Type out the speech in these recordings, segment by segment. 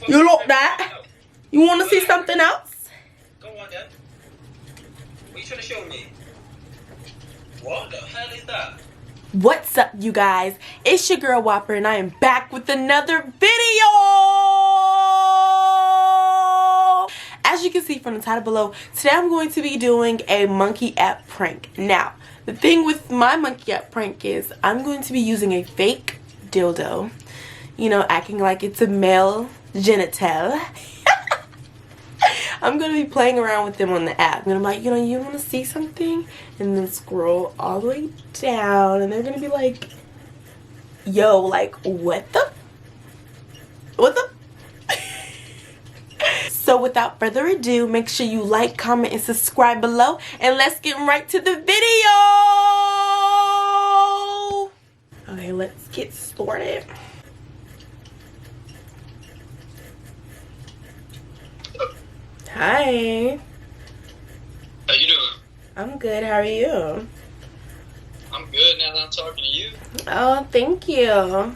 You look that? You want to see something else? Go on then. What are you trying to show me? What the hell is that? What's up, you guys? It's your girl Whopper, and I am back with another video. As you can see from the title below, today I'm going to be doing a monkey app prank. Now, the thing with my monkey app prank is I'm going to be using a fake dildo, you know, acting like it's a male genital. I'm going to be playing around with them on the app. And I'm like, you know, you want to see something? And then scroll all the way down. And they're going to be like, yo, like, what the? What the? So without further ado, make sure you like, comment, and subscribe below. And let's get right to the video. Okay, let's get started. Hi. How you doing? I'm good. How are you? I'm good now that I'm talking to you. Oh, thank you.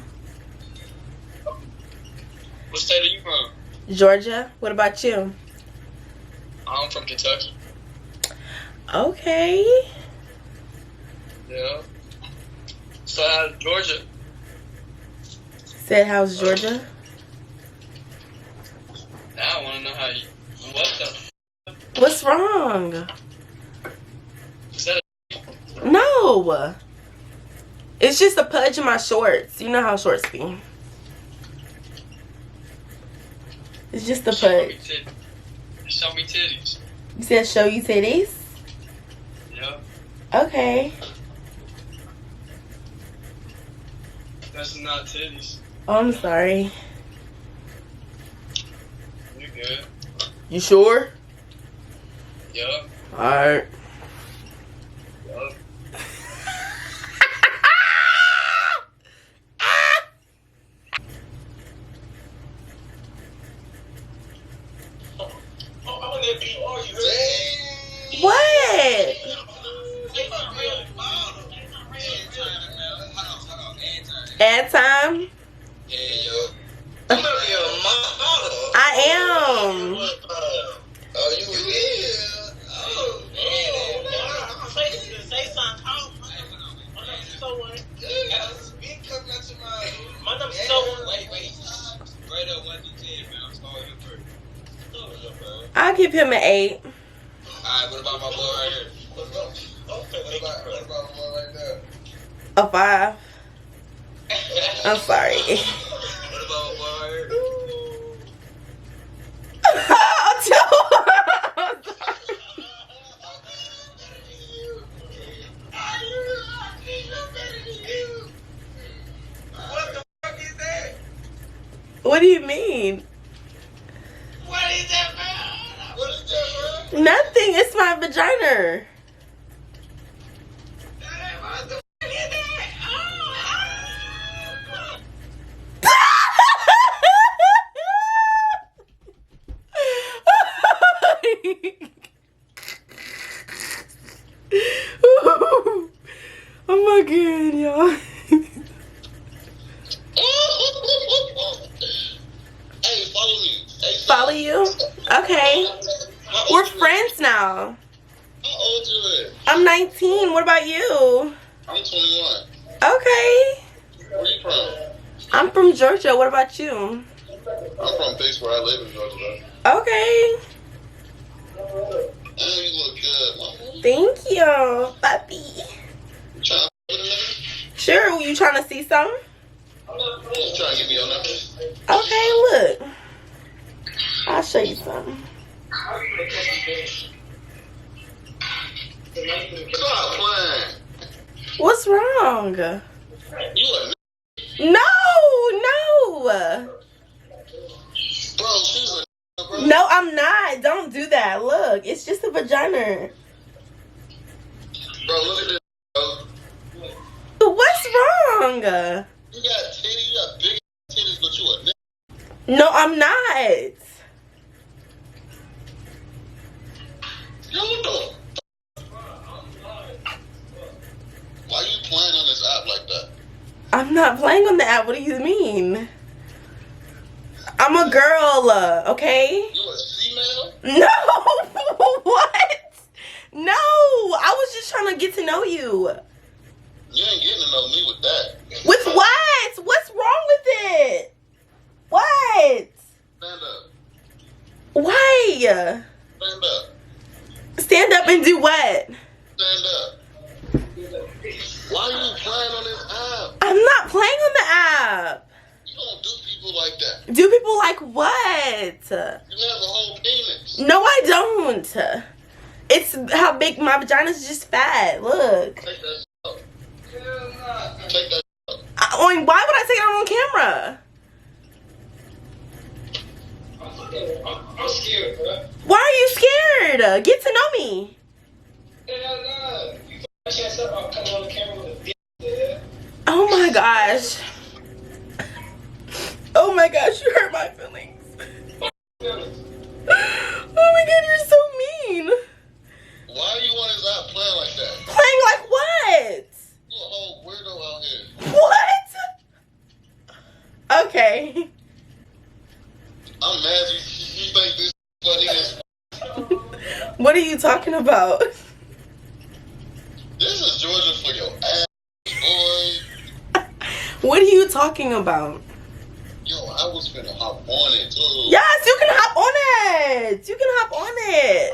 What state are you from? Georgia. What about you? I'm from Kentucky. Okay. Yeah. So how's Georgia? Said, how's Georgia? Now I want to know how you. What the? What's wrong? Is that No. It's just a pudge in my shorts. You know how shorts be. It's just a pudge. Show me titties. You said show you titties? Yeah. Okay. That's not titties. Oh, I'm sorry. You good? You sure? Yeah. Alright. Yeah. What? Ad time? I am. Oh, you is? Oh, say something. My number's so wait. Right up 1 to 10, man. I'm calling him first. I'll give him an 8. Alright, what about my boy right here? What about my boy right there? A 5. I'm sorry. What about my boy right here? What the fuck is that? What do you mean? What is that, man? What is that, man? Nothing. It's my vagina. What the fuck is that? Oh my god, y'all. Hey, follow me. Hey, Follow you? Okay. We're friends now. How old you is? I'm 19. What about you? I'm 21. Okay. Where you from? I'm from Georgia. What about you? I'm from Pittsburgh. I live in Georgia. Okay. Oh, you look good, mama. Thank you, puppy. You trying to put a nigga? Sure. You trying to see something? You trying to get me your number? Okay, look. I'll show you something. Stop playing. What's wrong? You a No. bro, she's a bro. No, I'm not. Don't do that. Look, it's just a vagina. Bro, look at this, bro. What's wrong? You got titties, you got big titties, but you a nigga. No, I'm not. Yo, what the? Why you playing on this app like that? I'm not playing on the app. What do you mean? I'm a girl, okay? You a female? No! What? No! I was just trying to get to know you. You ain't getting to know me with that. With what? What's wrong with it? What? Stand up. Why? Stand up. Stand up and do what? Stand up. Why are you playing on this app? I'm not playing on the app. You don't do people like that. Do people like what? You have a whole penis. No, I don't. It's how big my vagina's just fat. Look. Take that out. Take that out. Why would I take it on camera? I'm scared, bro. Why are you scared? Get to know me. Hell no. You fuck yourself, I'll come on the camera with a dick there. Oh my gosh. Oh my gosh, you hurt my feelings. Oh my god, you're so mean. Why are you on this app playing like that? Playing like what? You a whole weirdo out here. What? Okay. I'm mad you think this funny as What are you talking about? This is Georgia for your ass, boy. What are you talking about? Yo, I was finna hop on it too. Yes, you can hop on it. You can hop on it.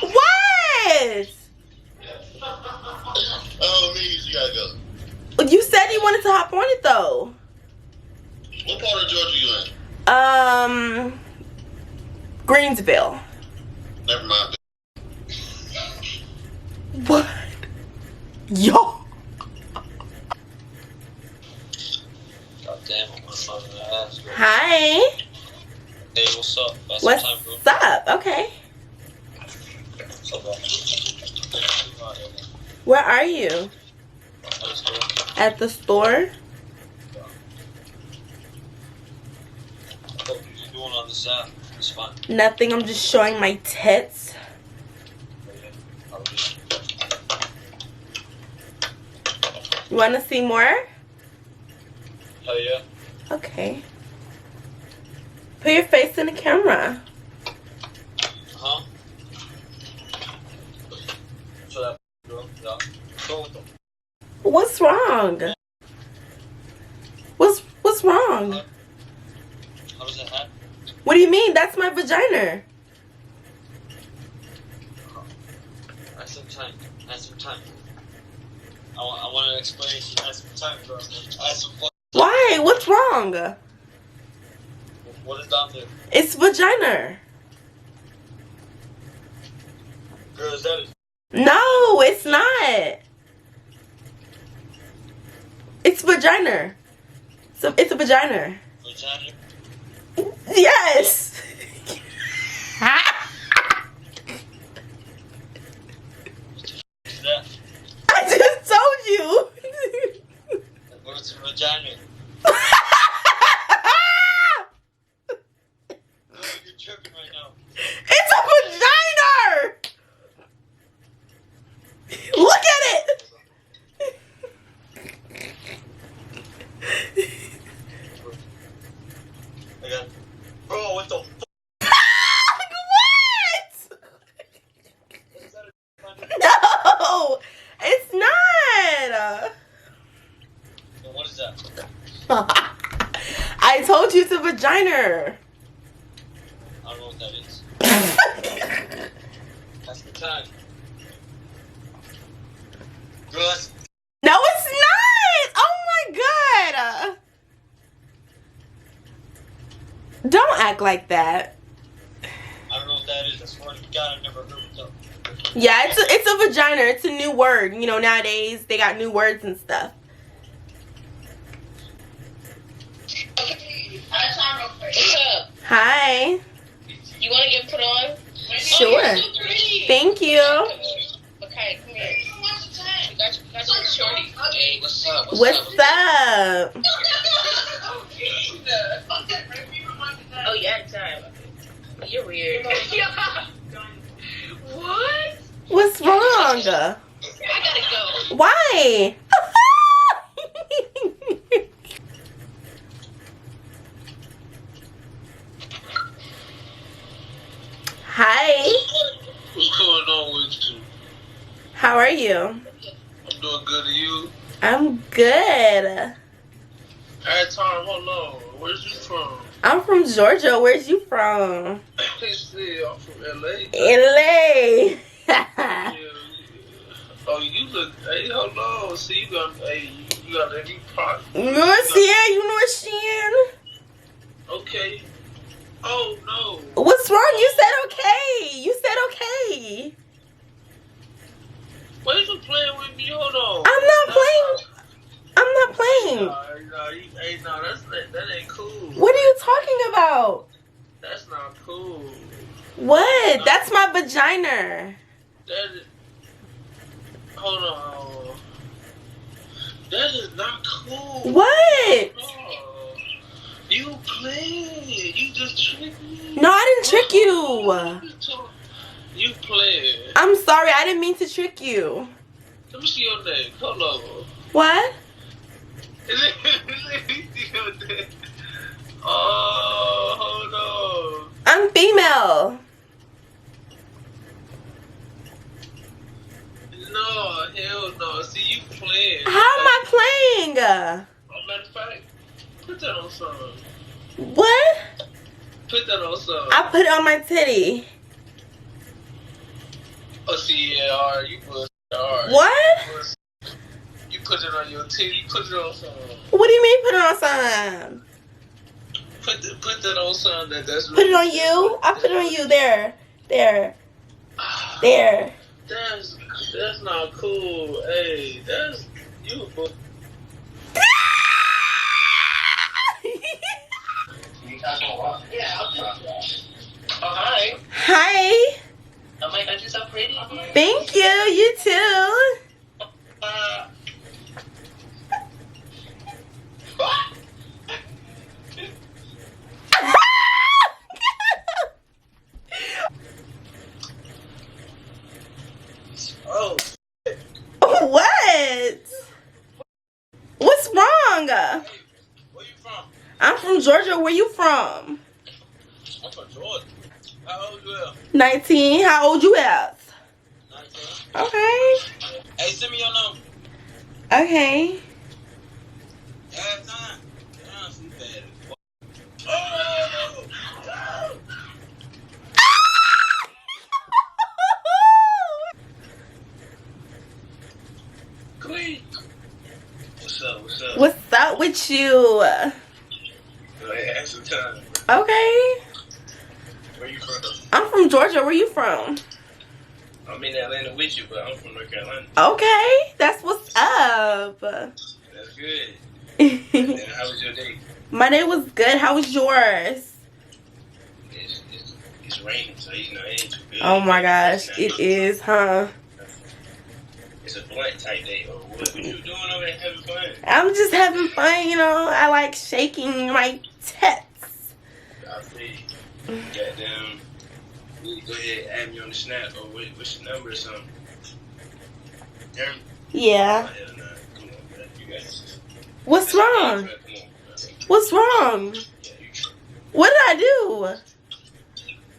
What? Oh, me, you gotta go. You said you wanted to hop on it though. What part of Georgia you in? Greensville. Never mind. What? Yo. God damn, I'm gonna fuck the ass, bro. Hi. Hey, what's up? That's What's some time, bro. up? Okay. What's up, bro? Where are you? At the store? What are you doing on this app? It's fine. Nothing. I'm just showing my tits. You want to see more? Hell yeah. Okay. Put your face in the camera. Huh? So that girl, yeah. Go with them. What's wrong? What's wrong? How does that happen? What do you mean? That's my vagina. Ask some time. Ask some time. I want to explain. Ask some time, bro. Ask some fun. Why? What's wrong? What is down there? It's vagina. Girl, is that it? No, it's not. It's vagina. So it's a vagina. Vagina? Yes. Is that? I just told you. What is a vagina? You're tripping right now. It's a vagina. Look at it. I got it. Bro, what the f***? What? No, it's not. And what is that? I told you it's a vagina. I don't know what that is. That's the time. Girl, that's... No, it's not. Oh my god. Don't act like that. I don't know what that is. I swear to God, I've never heard of that. Yeah, it's a vagina. It's a new word. You know, nowadays they got new words and stuff. What's up? Hi. You want to get put on? Sure. Oh, you're so pretty. Thank you. Okay, come here. We got you shorty. Hey, what's up? What's up? Oh, yeah, time. You're weird. What? What's wrong? I gotta go. Why? are you? I'm doing good. To you? I'm good. Hey, Tom, hold on. Where's you from? I'm from Georgia. Where's you from? See, I'm from LA. LA. Yeah. Oh, you look. Hey, hold on. See, you got. Hey, you got a new pot. You know what's here? You know what's Shan? Okay. Oh no. What's wrong? You said okay. You said okay. Why you playing with me? Hold on. I'm not playing. I'm not playing. No, that ain't cool. What are you talking about? That's not cool. What? That's my vagina. That is, hold on. That is not cool. What? Oh, you played. You just tricked me. No, I didn't trick you. You played. I'm sorry. I didn't mean to trick you. Let me see your name. Hold on. What? Let me see your name. Oh, hold on. I'm female. No, hell no. See, you playing. How am I playing? Matter of fact, put that on something. What? Put that on something. I put it on my titty. Oh, see, yeah, alright, you put alright. What? You put it on your titty, you put it on something. What do you mean put it on something? Put that on something that's Put it on you? I put it on you. There. There. There. That's not cool. Hey, that's you. Yeah, hi. Hi. Oh my god, you're so pretty. Thank you. You too. Oh, What? What's wrong? where you from? I'm from Georgia. Where you from? I'm from Georgia. How old you are? 19. How old you at? 19. Okay. Hey, send me your number. Okay. Last time. Damn, she bad as fuck. Oh! Queen. What's up? What's up? What's up with you? Go ahead, have some time. Okay. Where you from? I'm from Georgia. Where you from? I'm in Atlanta with you, but I'm from North Carolina. Okay. That's what's up. That's good. And how was your day? My day was good. How was yours? It's raining, so you know it ain't too good. Oh my gosh. It is, huh? It's a blunt type day. Or what you doing over there having fun? I'm just having fun, you know. I like shaking my tits. I see. Goddamn. You go ahead and add me on the snap or what's your number or something. Hear me? Yeah. Oh, hell nah. Come on, man. You got this. What's wrong? Come on, man. What's wrong? Yeah, you true. What did I do?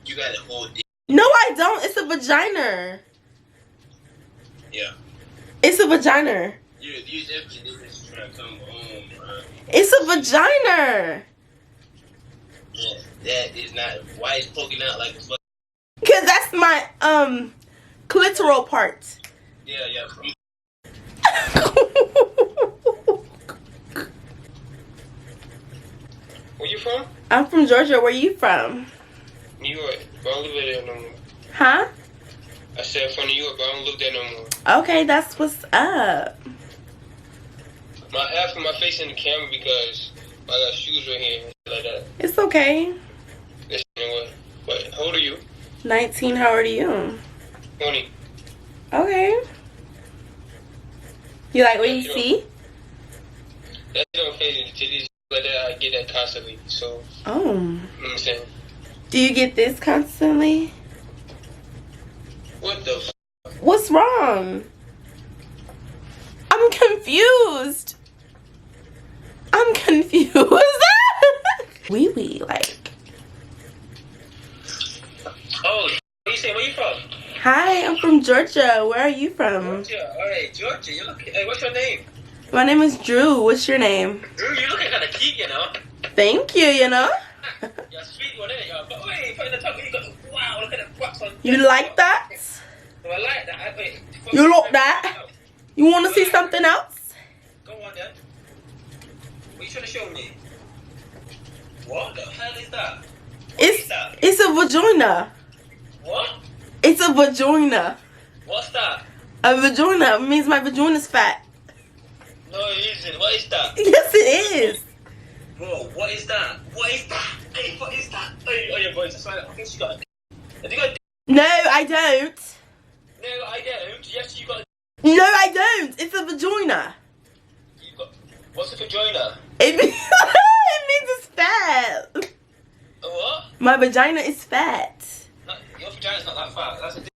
You got a whole dick. No, I don't. It's a vagina. Yeah. It's a vagina. You definitely did this trying to come home, bro. It's a vagina. Yeah, that is not. Why it's poking out like a fuck? Cause that's my clitoral part. Yeah, yeah. Where you from? I'm from Georgia. Where you from? New York. But I don't live there no more. Huh? I said from New York, but I don't live there no more. Okay, that's what's up. My half of my face in the camera because I got shoes right here and shit like that. It's okay. This what? How old are you? 19. How old are you? 20. Okay. You like what you see? That's okay. Titties like that, I get that constantly. So, Oh. you know what I'm saying? Do you get this constantly? What the f? What's wrong? I'm confused. I'm confused. Wee wee, like. Oh, you say where you from? Hi, I'm from Georgia. Where are you from? Georgia. Alright, Georgia. You look. Hey, what's your name? My name is Drew. What's your name? Drew, you looking kind of cute, you know. Thank you, you know. You're a sweet one, innit? But wait, put in the top. You got. Wow, look at the box on. You like that? Do I like that? Wait. You look that? You want to see something else? Go on then. What are you trying to show me? What the hell is that? It's a vagina. What? It's a vagina. What's that? A vagina means my vagina's fat. No, it isn't. What is that? Yes, it is. Bro, what is that? What is that? Hey, what is that? Hey, oh, your voice. I swear, I think she got a. Have you got a? No, I don't. No, I don't. Yes, you got a. No, I don't. It's a vagina. You got. What's a vagina? It means, it means it's fat. A what? My vagina is fat. No, your vagina's not that fat. That's a dick.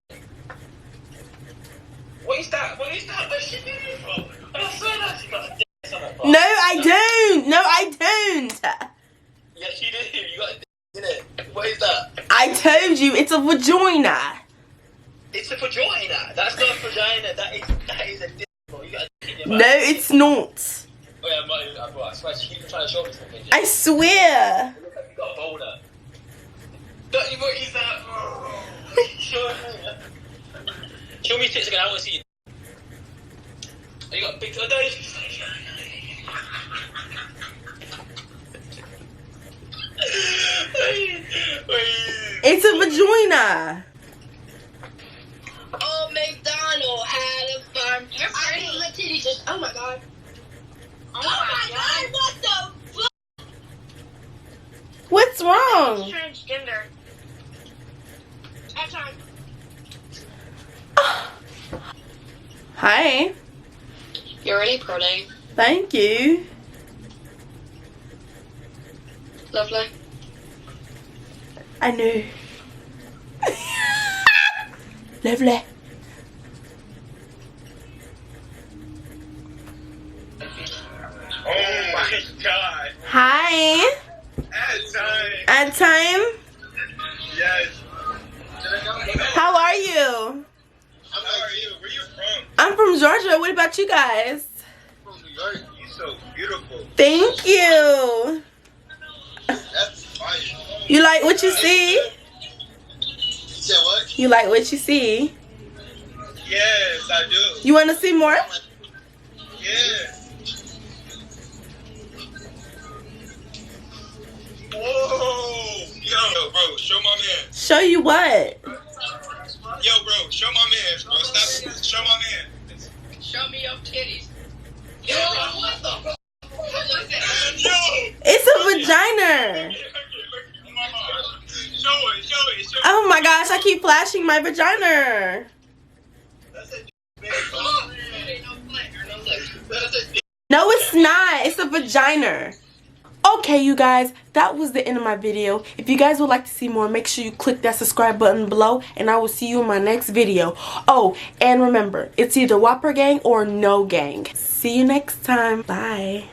What is that? What is that? Where's she doing from? I swear that she got a dick on her. No, I don't. No, I don't. Yes, you do. You got a dick in it. What is that? I told you, it's a vagina. It's a vagina. That's not a vagina. That is a dick. Bro. You got a dick in your No, mouth. it's not. Oh yeah, bro, I swear she keeps trying to show me something. I swear. It looks like you got a boner. Don't you what is that? Show me. Show me tits again. I want to see you. Oh, you got big. Oh, no, It's a vagina. Oh, McDonald had a farm. I need my titties just. Oh my god. Oh my god, what the fuck? What's wrong? Transgender. At time. Hi. You're ready, Proday. Thank you. Lovely. I know. Lovely. Oh my god. Hi. At time. At time. Yes. How are you? How are you? Where you from? I'm from Georgia. What about you guys? From New York. You so beautiful. Thank you. That's fire. You like what you see? You said what? You like what you see? Yes, I do. You want to see more? Yeah. Whoa. Yo, bro, show my man. Show you what? Yo, bro, show my man, bro. Stop. Show my man. Show me your titties. Yo, what the? Yo. It's a vagina. Show it, show it, show it. Oh my gosh, I keep flashing my vagina. That's a No, it's not. It's a vagina. Okay, you guys, that was the end of my video. If you guys would like to see more, make sure you click that subscribe button below, and I will see you in my next video. Oh, and remember, it's either Whopper gang or no gang. See you next time. Bye.